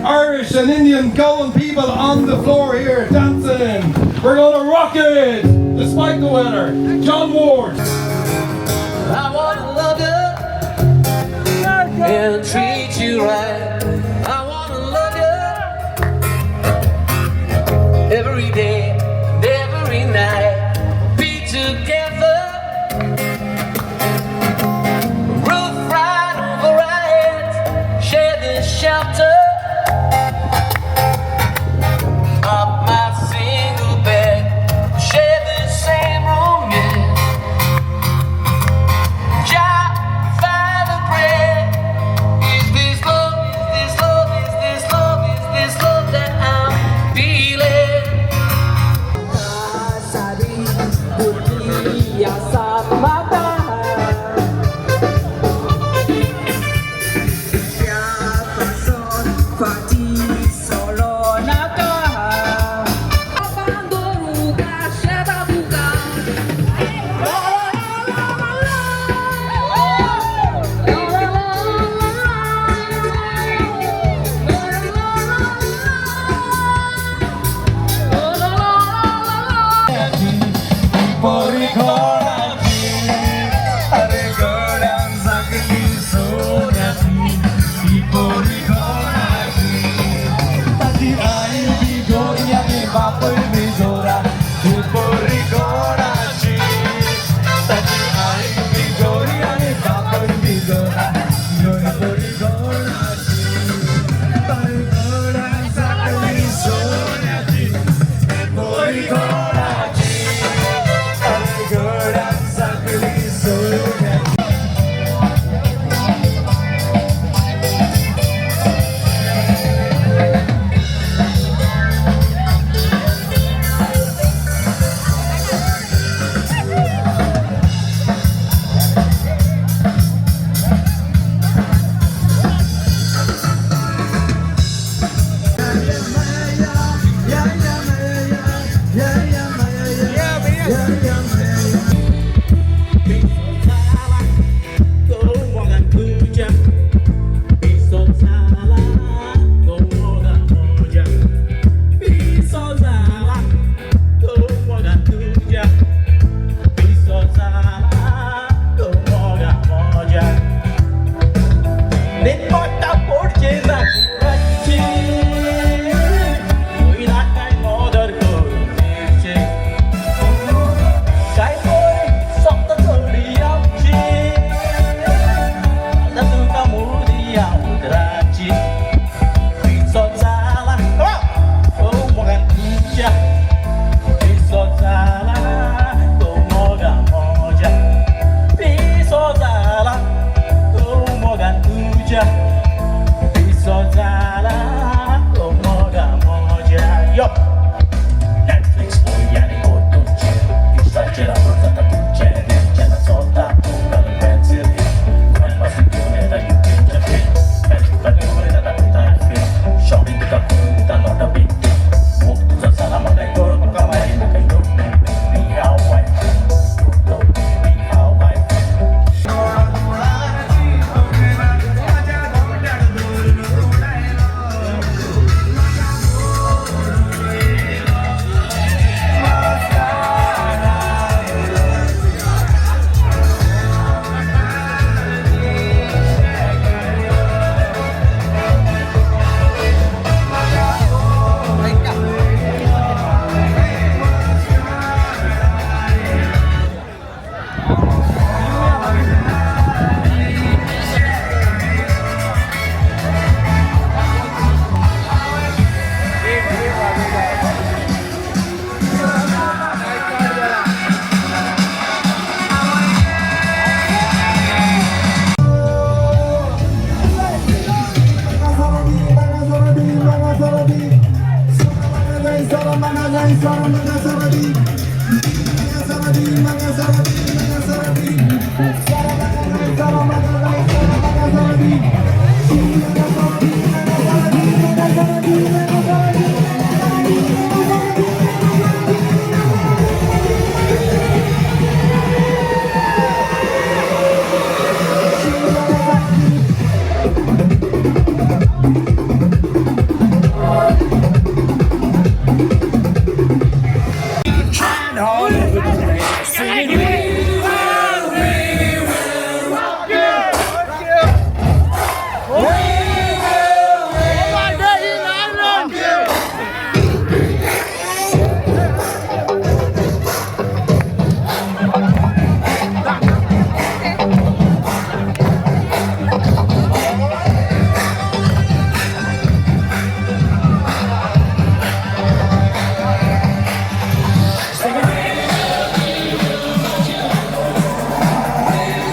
Irish and Indian Goan people on the floor here dancing. We're gonna rock it despite the weather. John Ward. I wanna love you and treat you right. I wanna love you every day and every night. Be together, roof right over our heads, share this shelter. Good.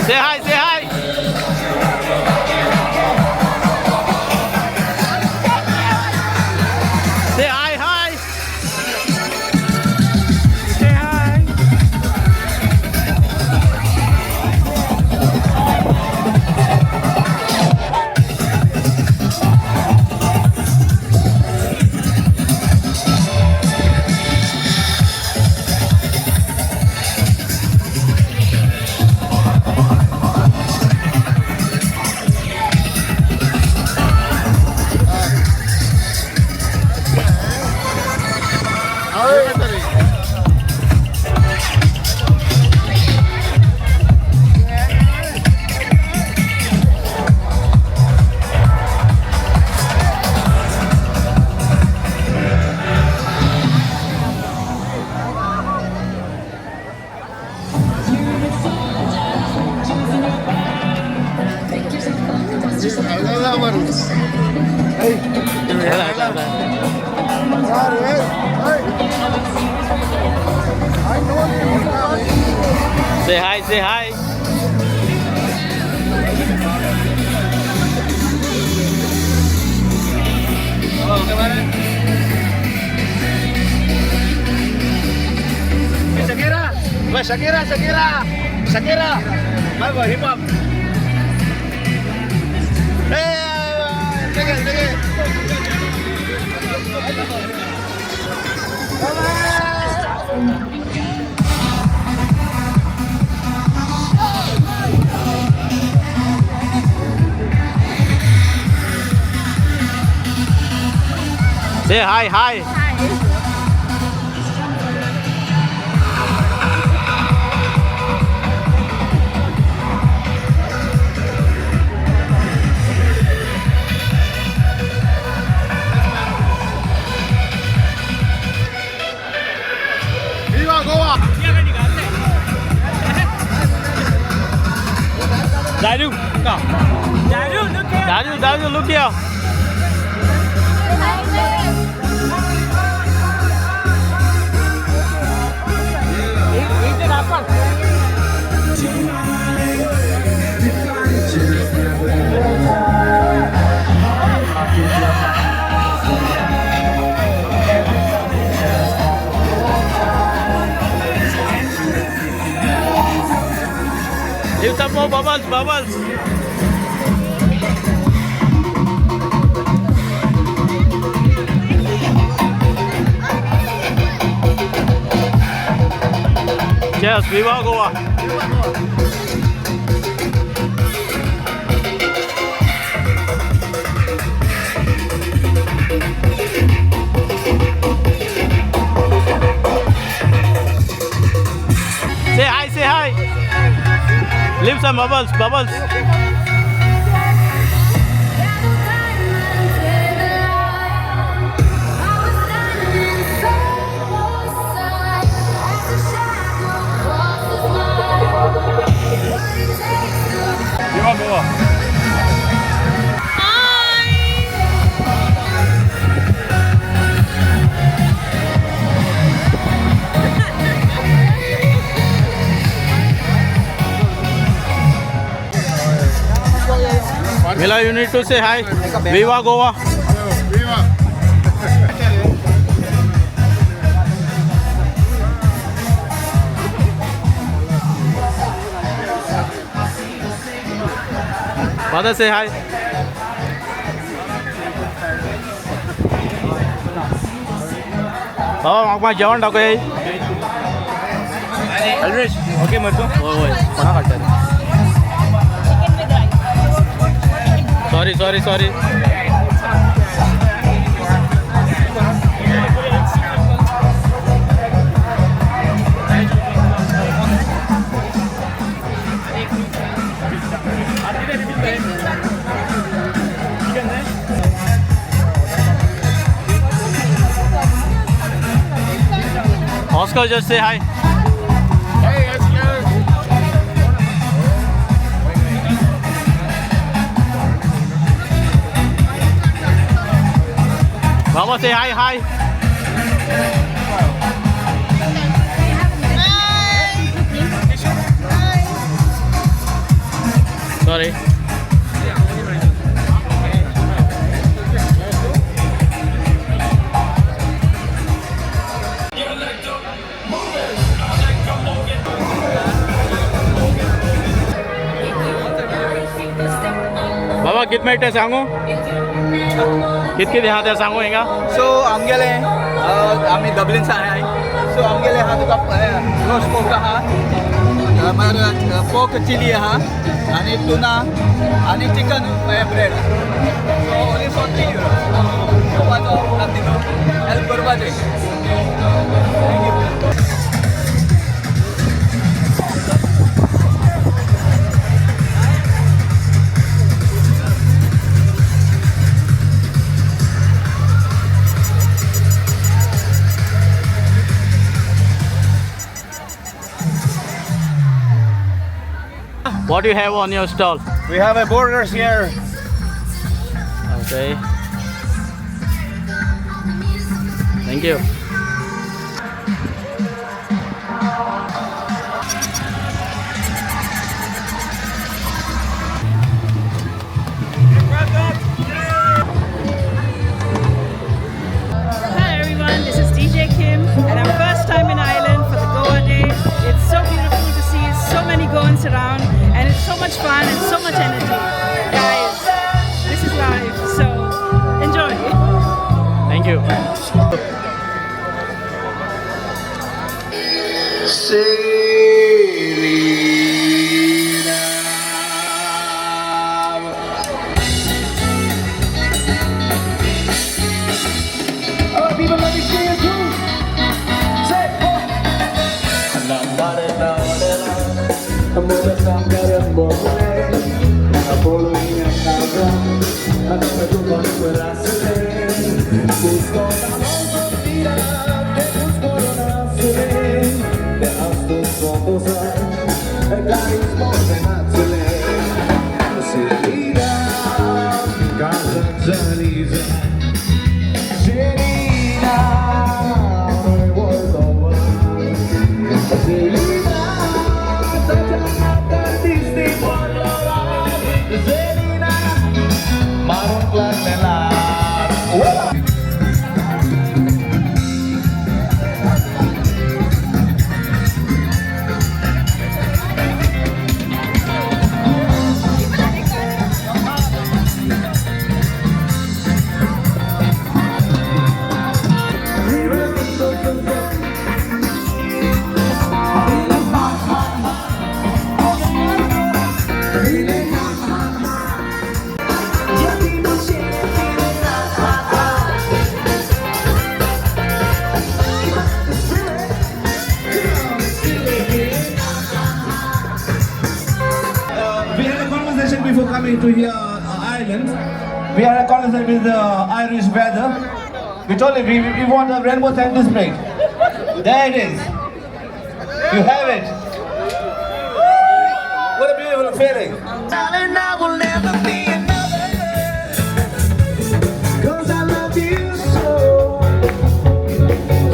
Say hi, say hi. Say hi, hi. Say hi. Say hi, say hi. Shakira, wah Shakira, bagus hip hop. Dege. Say hi, hi. Viva Goa! Dadu, look here. Leave some more bubbles. Cheers, Viva Goa. Say hi. Leave some bubbles. Viva Goa. Mila, you need to say hi. Viva Goa. Viva! Mother, say hi. बाबा मागमा जेवण टाकूया Alrish, okay मरतो. होय होय कोणा काढतात sorry Oscar, just say hi. Hey, Oscar. Baba, say hi. Sorry. बाबा किती मिनिटं सांगू कितके देहा ते सांगू हिंगा सो आमगेले आम्ही डब्लिनचा आहे सो आमगेले हा तुका रोस्ट पोक आहा मागीर पोक चिली आहा आणि टुना आणि chicken bread so only for €3 येवपाचो रातीनो हेल्प करपाचें What do you have on your stall? We have a burgers here. Okay. Thank you. Hi everyone, this is DJ Kim and I'm first time in Ireland for the Goa Day. It's so beautiful to see so many Goans around and it's so much fun and so much energy. Guys, this is life, so enjoy. Thank you. People, let me see you too. Say, before coming to here Ireland, we had a conversation with the Irish weather. We told him we want a rainbow tank display. There it is. You have it. What a beautiful feeling. Darling, I will never be another. 'Cause I love you so.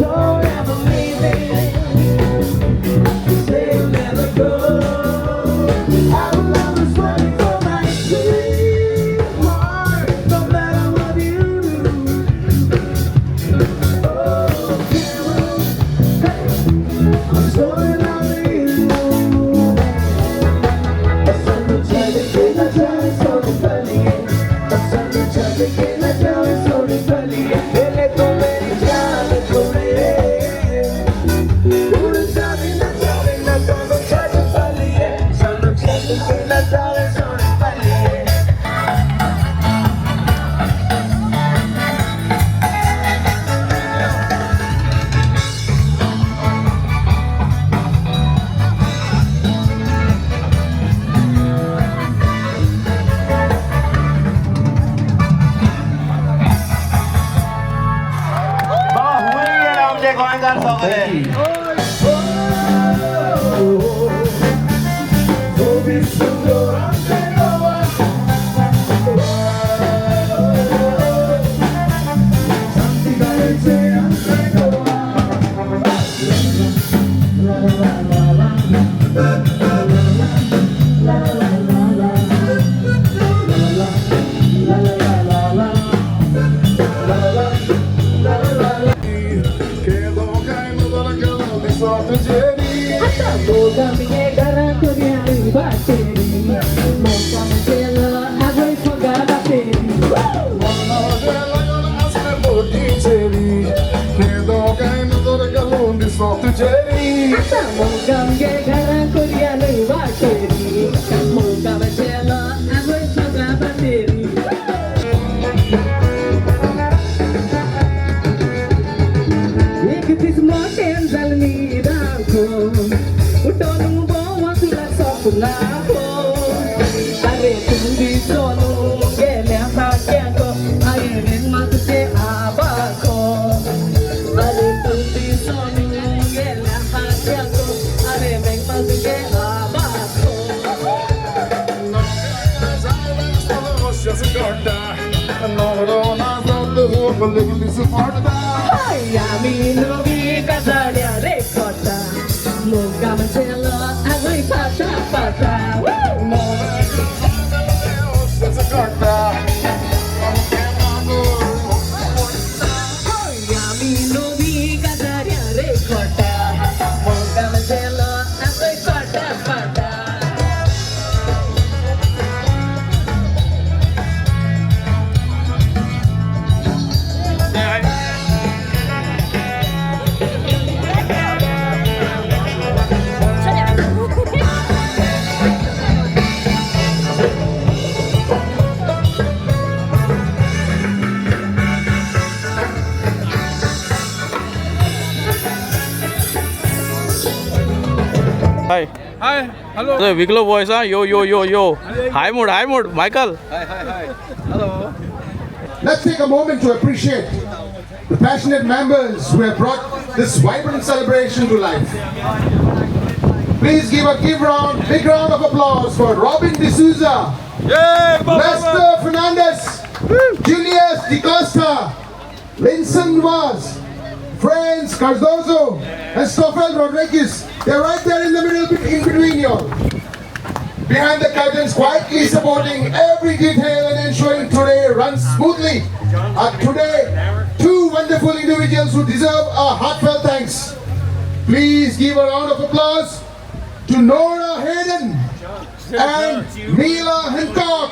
Don't ever leave me. Say you'll never go. I will always wait for my sweetheart, no matter what you do. Oh, Carol, I'm so in love with you. I said, try to जोरदार स्वागत है। Hi. Hi. Hello. The Wicklow boys, huh? Yo. Hi mood, Michael. Hi. Hello. Let's take a moment to appreciate the passionate members who have brought this vibrant celebration to life. Please give a big round of applause for Robin D'Souza, Lester Fernandez, Julius Di Costa, Linson Vaz, Franz Cardozo, and Stoffel Rodriguez. They're right there in the middle, in between you all. Behind the curtains, quietly supporting every detail and ensuring today runs smoothly. Today, two wonderful individuals who deserve a heartfelt thanks. Please give a round of applause to Nora Hayden and Mila Hancock.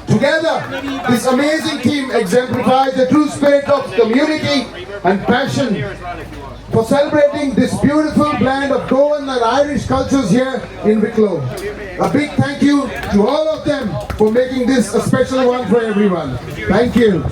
Together, this amazing team exemplifies the true spirit of community and passion for celebrating this beautiful blend of Goan and Irish cultures here in Wicklow. A big thank you to all of them for making this a special one for everyone. Thank you.